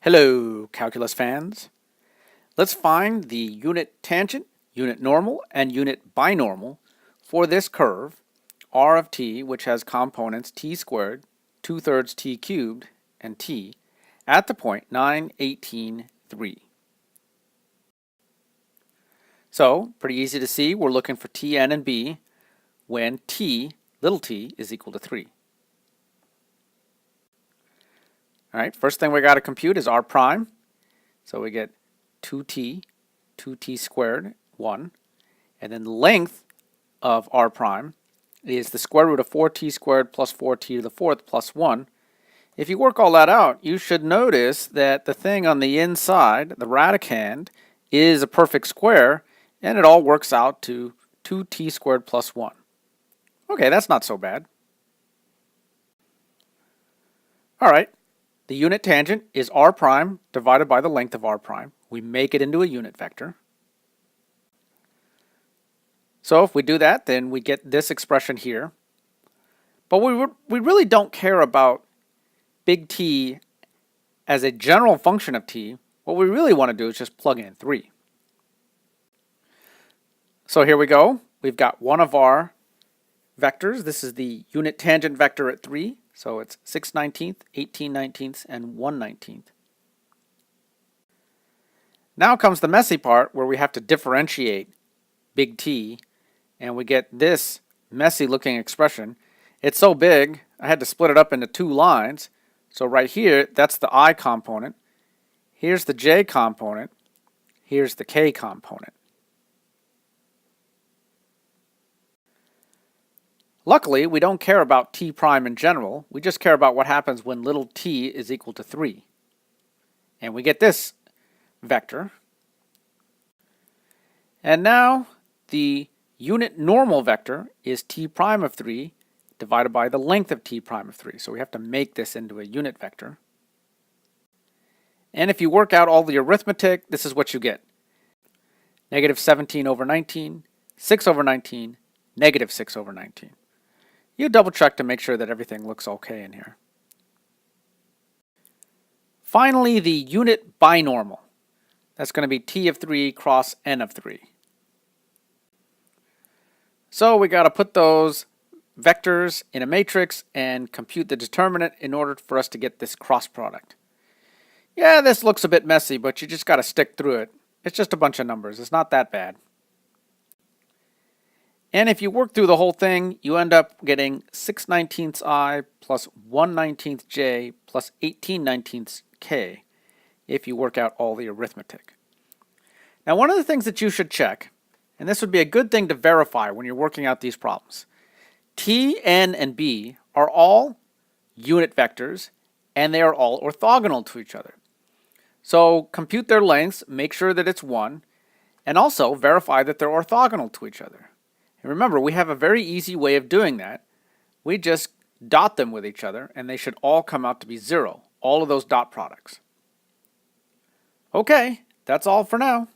Hello, calculus fans. Let's find the unit tangent, unit normal, and unit binormal for this curve, r of t, which has components t squared, 2/3 t cubed, and t, at the point 9, 18, 3. So, pretty easy to see, we're looking for Tn and b when t, little t, is equal to 3. All right, first thing we got to compute is r prime. So we get 2t squared, 1. And then the length of r prime is the square root of 4t squared plus 4t to the fourth plus 1. If you work all that out, you should notice that the thing on the inside, the radicand, is a perfect square, and it all works out to 2t squared plus 1. Okay, that's not so bad. All right. The unit tangent is r prime divided by the length of r prime. We make it into a unit vector. So if we do that, then we get this expression here. But we really don't care about big T as a general function of t. What we really want to do is just plug in 3. So here we go. We've got one of our vectors. This is the unit tangent vector at 3. So it's 6/19, 18/19, and 1/19. Now comes the messy part where we have to differentiate big T, and we get this messy looking expression. It's so big, I had to split it up into 2 lines. So right here, that's the I component. Here's the J component. Here's the K component. Luckily, we don't care about t prime in general. We just care about what happens when little t is equal to 3. And we get this vector. And now the unit normal vector is t prime of 3 divided by the length of t prime of 3. So we have to make this into a unit vector. And if you work out all the arithmetic, this is what you get. Negative 17 over 19, 6 over 19, negative 6 over 19. You double check to make sure that everything looks okay in here. Finally, the unit binormal. That's going to be t of 3 cross n of 3. So we got to put those vectors in a matrix and compute the determinant in order for us to get this cross product. Yeah, this looks a bit messy, but you just got to stick through it. It's just a bunch of numbers. It's not that bad. And if you work through the whole thing, you end up getting 6/19 I plus 1/19 J plus 18/19 K if you work out all the arithmetic. Now, one of the things that you should check, and this would be a good thing to verify when you're working out these problems, T, N, and B are all unit vectors, and they are all orthogonal to each other. So compute their lengths, make sure that it's 1, and also verify that they're orthogonal to each other. And remember, we have a very easy way of doing that. We just dot them with each other, and they should all come out to be 0, all of those dot products. Okay, that's all for now.